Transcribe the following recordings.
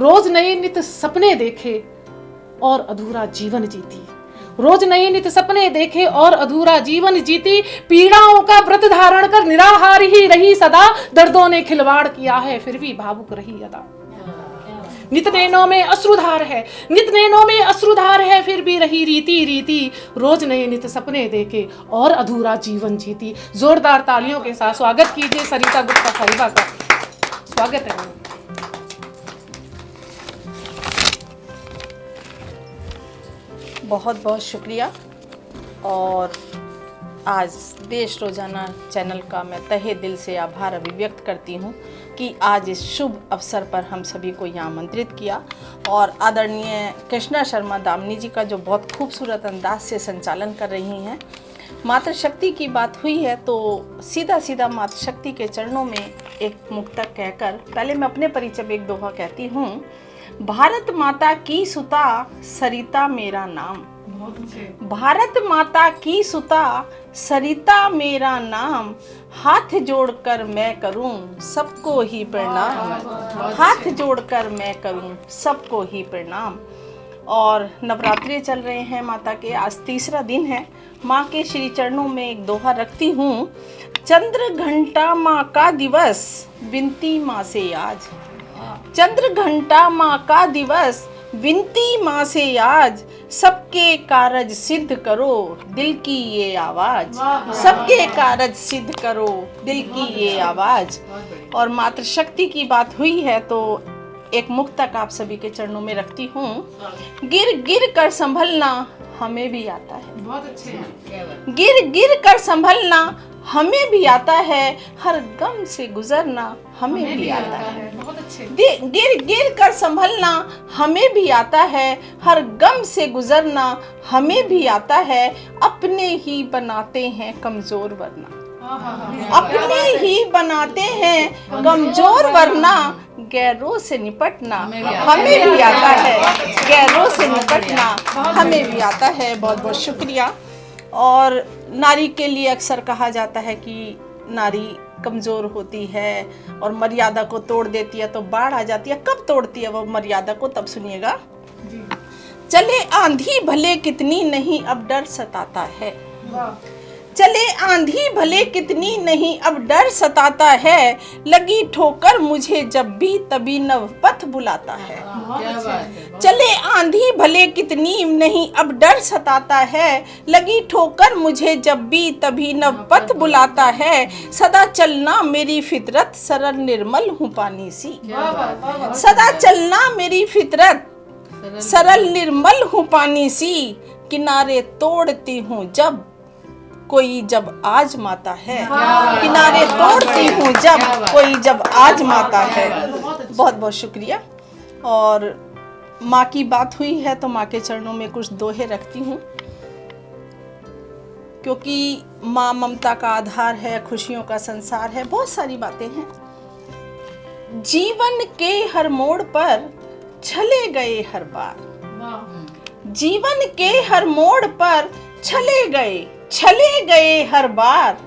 रोज नए नित सपने देखे और अधूरा जीवन जीती। रोज नए नित सपने देखे और अधूरा जीवन जीती। पीड़ाओं का व्रत धारण कर निराहार ही रही सदा। दर्दों ने खिलवाड़ किया है फिर भी भावुक रही अदा। नित नैनों में अश्रुधार है, नित नैनों में अश्रुधार है, फिर भी रही रीति रीति। रोज नए नित सपने देखे और अधूरा जीवन जीती। जोरदार तालियों के साथ स्वागत कीजिए सरिता गुप्ता साहिबा का। स्वागत है। बहुत बहुत शुक्रिया। और आज देश रोजाना चैनल का मैं तहे दिल से आभार अभिव्यक्त करती हूँ कि आज इस शुभ अवसर पर हम सभी को यहाँ आमंत्रित किया। और आदरणीय कृष्णा शर्मा दामनी जी का जो बहुत खूबसूरत अंदाज से संचालन कर रही हैं। मातृशक्ति की बात हुई है तो सीधा सीधा मातृशक्ति के चरणों में एक मुक्तक कहकर पहले मैं अपने परिचय में एक दोहा कहती हूँ। भारत माता की सुता सरिता मेरा नाम। भारत माता की सुता सरिता मेरा नाम। हाथ जोड़कर मैं करूं सबको ही प्रणाम। हाथ जोड़कर मैं करूं सबको ही प्रणाम। और नवरात्रि चल रहे हैं माता के, आज तीसरा दिन है। माँ के श्री चरणों में एक दोहा रखती हूँ। चंद्र घंटा माँ का दिवस विनती माँ से आज। चंद्र घंटा माँ का दिवस विनती माँ से आज। सबके कारज सिद्ध करो दिल की ये आवाज। सबके कारज सिद्ध करो दिल की ये आवाज। और मातृशक्ति की बात हुई है तो एक मुक्तक आप सभी के चरणों में रखती हूँ। गिर गिर कर संभलना हमें भी आता है। बहुत अच्छे हैं। गिर गिर कर संभलना हमें भी आता है। हर गम से गुजरना हमें भी आता है। बहुत अच्छे। गिर गिर कर संभलना हमें भी आता है। हर गम से गुजरना हमें भी आता है। अपने ही बनाते हैं कमजोर वरना। अपने ही बनाते हैं कमजोर वरना। गैरों से निपटना हमें भी आता है। गैरों से निपटना हमें भी आता है। बहुत बहुत शुक्रिया। और नारी के लिए अक्सर कहा जाता है कि नारी कमज़ोर होती है और मर्यादा को तोड़ देती है तो बाढ़ आ जाती है। कब तोड़ती है वो मर्यादा को, तब सुनिएगा। चले आंधी भले कितनी नहीं अब डर सताता है। चले आंधी भले कितनी नहीं अब डर सताता है। लगी ठोकर मुझे जब भी तभी नव पथ बुलाता है। चले आंधी भले कितनी नहीं अब डर सताता है। लगी ठोकर मुझे जब भी तभी नव पथ बुलाता है। सदा चलना मेरी फितरत सरल निर्मल हूँ पानी सी। सदा चलना मेरी फितरत सरल निर्मल हूँ पानी सी। किनारे तोड़ती हूँ जब कोई जब आजमाता है। किनारे तोड़ती हूँ जब कोई जब आजमाता है। बहुत बहुत शुक्रिया। और माँ की बात हुई है तो माँ के चरणों में कुछ दोहे रखती हूँ, क्योंकि माँ ममता का आधार है, खुशियों का संसार है, बहुत सारी बातें हैं। जीवन के हर मोड़ पर चले गए हर बार। जीवन के हर मोड़ पर चले गए हर बार।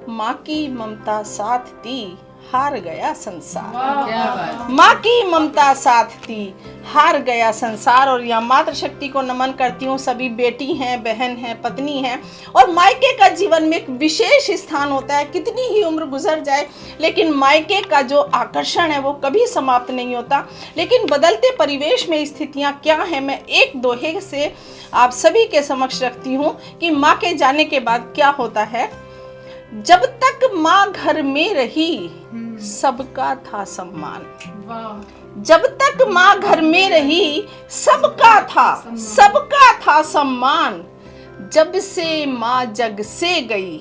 माँ की ममता साथ थी हार गया संसार। माँ की ममता साथ थी हार गया संसार। और यहाँ मातृशक्ति को नमन करती हूँ। सभी बेटी हैं, बहन हैं, पत्नी हैं और मायके का जीवन में एक विशेष स्थान होता है। कितनी ही उम्र गुजर जाए लेकिन मायके का जो आकर्षण है वो कभी समाप्त नहीं होता। लेकिन बदलते परिवेश में स्थितियाँ क्या हैं, मैं एक दोहे से आप सभी के समक्ष रखती हूँ कि माँ के जाने के बाद क्या होता है। जब तक माँ घर में रही सबका था सम्मान। जब तक माँ घर में रही सबका था सम्मान। जब से माँ जग से गई,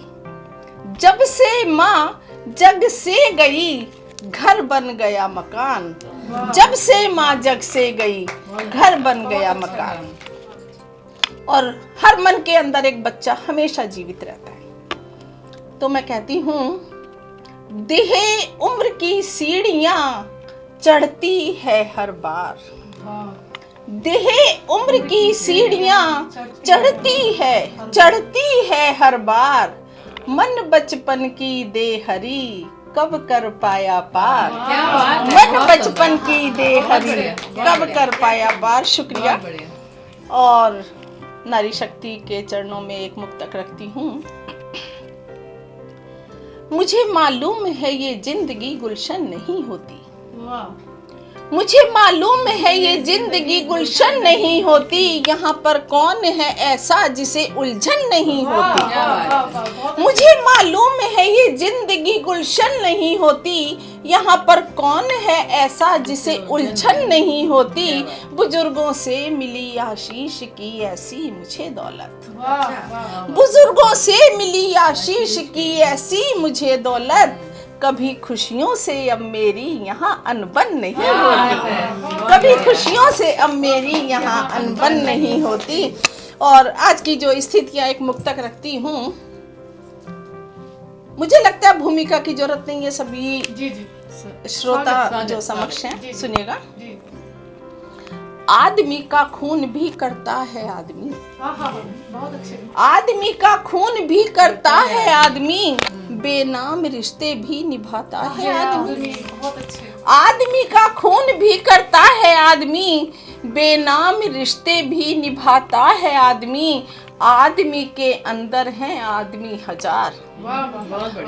जब से माँ जग से गई घर बन गया मकान। जब से माँ जग से गई घर बन गया मकान। और हर मन के अंदर एक बच्चा हमेशा जीवित रहता है। तो मैं कहती हूँ, देहे उम्र की सीढ़ियां चढ़ती है हर बार। देहे उम्र की सीढ़ियां चढ़ती है हर बार। मन बचपन की दे हरी कब कर पाया पार, मन बचपन की दे हरी, कब कर पाया पार। शुक्रिया। और नारी शक्ति के चरणों में एक मुक्तक रखती हूँ। मुझे मालूम है ये जिंदगी गुलशन नहीं होती, मुझे मालूम है ये जिंदगी गुलशन नहीं होती, यहाँ पर कौन है ऐसा जिसे उलझन नहीं होती। मुझे मालूम है ये जिंदगी गुलशन नहीं होती, यहाँ पर कौन है ऐसा जिसे उलझन नहीं होती। बुजुर्गों से मिली आशीष की ऐसी मुझे दौलत, बुजुर्गों से मिली आशीष की ऐसी मुझे दौलत, कभी खुशियों से अब मेरी यहाँ अनबन नहीं होती, कभी खुशियों से अब मेरी यहाँ अनबन नहीं होती। और आज की जो स्थितियाँ एक मुक्तक रखती हूँ, मुझे लगता है भूमिका की जरूरत नहीं है, सभी श्रोता जो समक्ष हैं सुनिएगा। आदमी का खून भी करता है आदमी, आदमी का खून भी करता है आदमी, बेनाम रिश्ते भी निभाता है आदमी। आदमी का खून भी करता है आदमी, बेनाम रिश्ते भी निभाता है आदमी। आदमी के अंदर हैं आदमी हजार,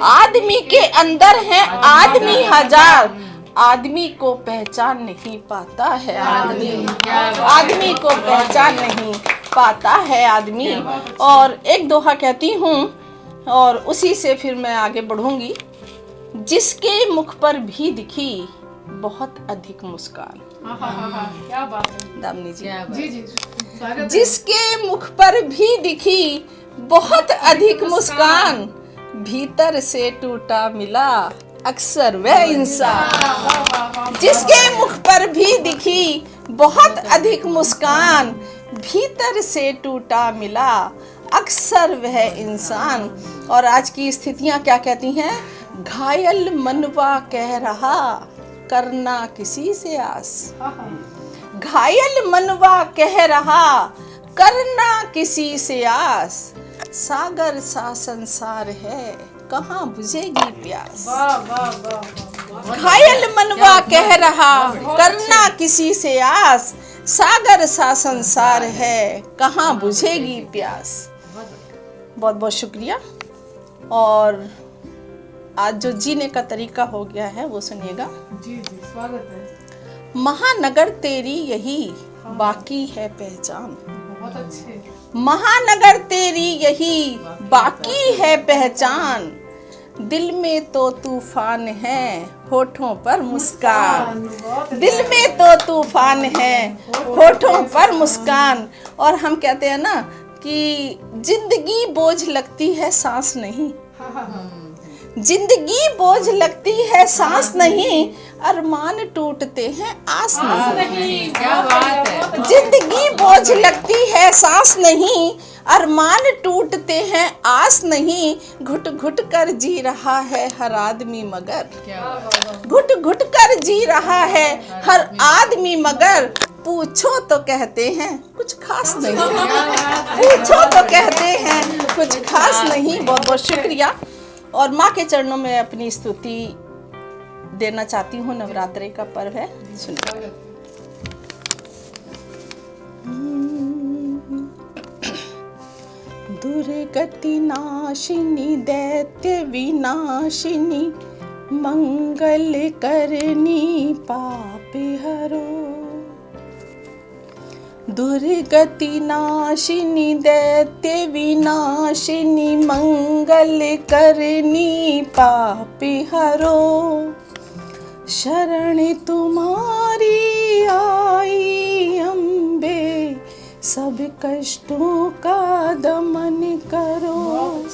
आदमी के अंदर हैं आदमी हजार, आदमी को पहचान नहीं पाता है आदमी, आदमी को पहचान नहीं पाता है आदमी। और एक दोहा कहती हूँ और उसी से फिर मैं आगे बढ़ूंगी। जिसके मुख पर भी दिखी बहुत अधिक मुस्कान, क्या बात है दामिनी जी, स्वागत है। जिसके मुख पर भी दिखी बहुत अधिक मुस्कान, भीतर से टूटा मिला अक्सर वह इंसान। जिसके मुख पर भी दिखी बहुत अधिक मुस्कान, भीतर से टूटा मिला अक्सर वह इंसान। और आज की स्थितियां क्या कहती हैं? घायल मनवा कह रहा करना किसी से आस, घायल मनवा कह रहा करना किसी से आस, सागर सा संसार है कहाँ बुझेगी प्यास। घायल मनवा कह रहा करना किसी से आस, सागर सा संसार है कहाँ बुझेगी प्यास। बहुत बहुत शुक्रिया। और आज जो जीने का तरीका हो गया है वो सुनिएगा। जी स्वागत है। महानगर तेरी यही बाकी है पहचान, बहुत अच्छे। महानगर तेरी यही बाकी है पहचान, दिल में तो तूफान है होठों पर मुस्कान, दिल में तो तूफान है होठों पर मुस्कान। और हम कहते हैं ना कि जिंदगी बोझ लगती है सांस नहीं, जिंदगी बोझ लगती है सांस नहीं, अरमान टूटते हैं आस नहीं। क्या बात है। जिंदगी बोझ लगती है सांस नहीं, अरमान टूटते हैं आस नहीं, घुट घुट कर जी रहा है हर आदमी मगर, घुट घुट कर जी रहा है हर आदमी मगर, पूछो तो कहते हैं कुछ खास नहीं, पूछो तो कहते हैं कुछ खास नहीं। बहुत बहुत शुक्रिया। और माँ के चरणों में अपनी स्तुति देना चाहती हूँ। नवरात्रि का पर्व है, सुनिए। दुर्गति नाशिनी दैत्य विनाशिनी, मंगल करनी पाप हरो। दुर्गति नाशिनी दैत्य विनाशिनी, मंगल करनी पाप हरो। शरण तुम्हारी आई अम्बे, सब कष्टों का दमन करो।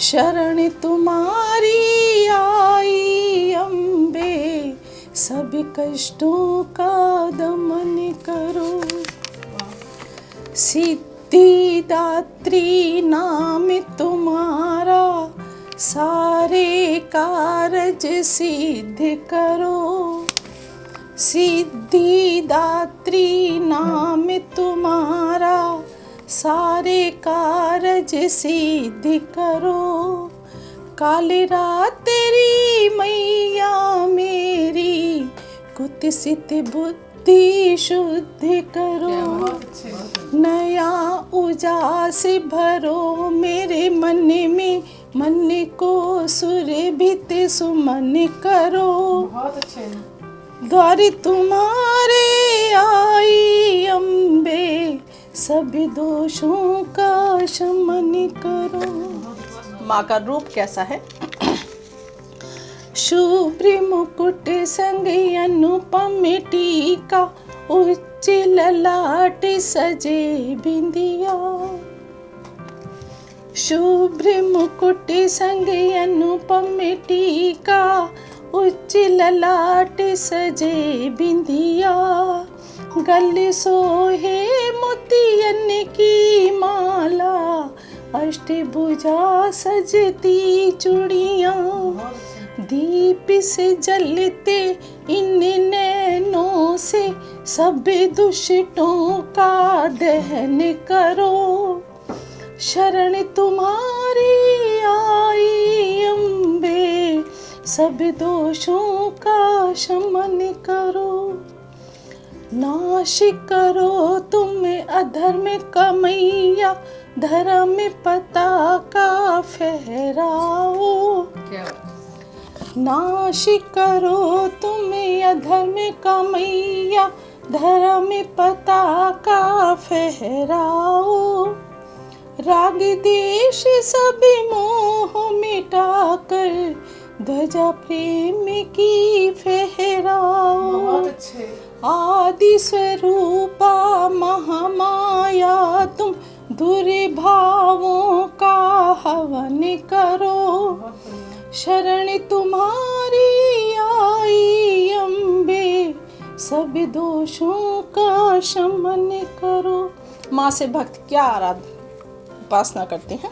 शरण तुम्हारी आई अम्बे, सब कष्टों का दमन करो। सिद्धि दात्री नाम तुम्हारा, सारे कारज सिद्ध करो। सिद्धि दात्री नाम तुम्हारा, सारे कारज सिद्ध करो। काली रात तेरी मैया मेरी, कुत्सित बुद्धि शुद्ध करो, नया उजास भरो मेरे मन में, मन को सुरभित सुमन करो। बहुत अच्छे। द्वार तुम्हारे आई अम्बे, सभी दोषों का शमन करो। माँ का रूप कैसा है? शुभ्र मुकुट संग अनुपम टीका, उच्च ललाट सजे बिंदिया। शुभ्र मुकुट संग अनुपम टीका, उच्च ललाट सजे बिंदिया। गल सोहे मोतियन की माला, अष्टभुजा सजती चूड़ियाँ। दीप से जलते इन नैनों से, सब दुष्टों का दहन करो। शरण तुम्हारी आई अम्बे, सब दोषों का शमन करो। नाश करो तुम अधर्म का मैया, धर्म पताका फहराओ। नाश करो तुम अधर्म का मैया, धर्म पताका फहराओ। राग देश सब मोह मिटाकर, ध्वजा प्रेम की फहराओ। बहुत अच्छे। आदि स्वरूपा महामाया तुम, दुर्भावों का हवन करो। शरण तुम्हारी आई अम्बे, सब दोषों का शमन करो। माँ से भक्त क्या उपासना करते हैं?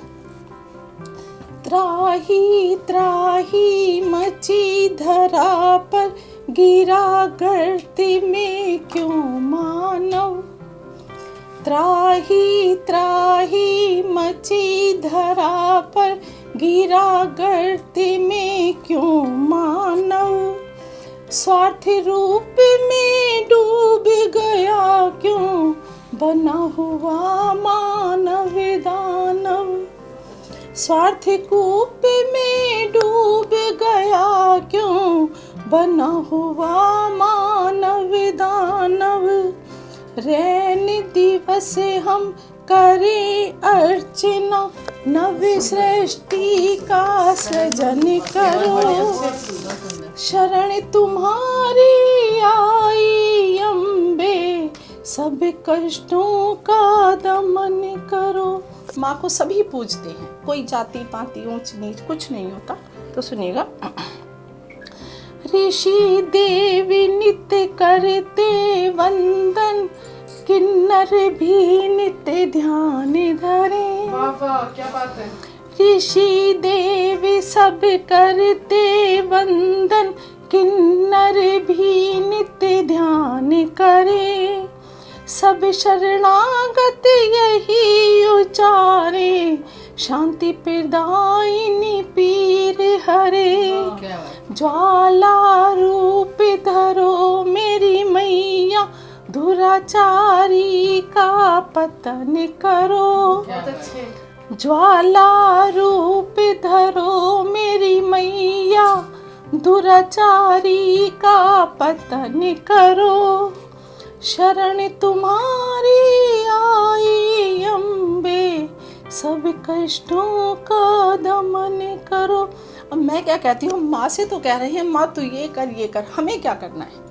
त्राही त्राही मची धरा पर, गिरा गर्त में क्यों मानव। त्राही त्राही मची धरा पर, गिरा गर्त में क्यों मानव। स्वार्थ रूप में डूब गया क्यों, बना हुआ मानव दानव। स्वार्थ कूप में डूब गया क्यों, बना हुआ मानव दानव। रैन दिवस हम करें अर्चना, नव सृष्टि का सृजन करो। शरण तुम्हारी आई अम्बे, सब कष्टों का दमन करो। माँ को सभी पूजते हैं, कोई जाति पाति ऊंच नीच कुछ नहीं होता। तो सुनिएगा। ऋषि देवी नित्य करते वंदन, किन्नर भी नित्य ध्यान धरे। वाह वाह, क्या बात है। ऋषि देवी सब करते वंदन, किन्नर भी नित्य ध्यान करे। सब शरणागत यही उचारे, शांति प्रदायिनी पीर हरे। ज्वाला रूप धरो मेरी मैया, दुराचारी का पतन करो। ज्वाला रूप धरो मेरी मैया, दुराचारी का पतन करो। शरण तुम्हारी आई अम्बे, सब कष्टों का दमन करो। अब मैं क्या कहती हूँ, माँ से तो कह रहे हैं माँ तू ये कर, हमें क्या करना है?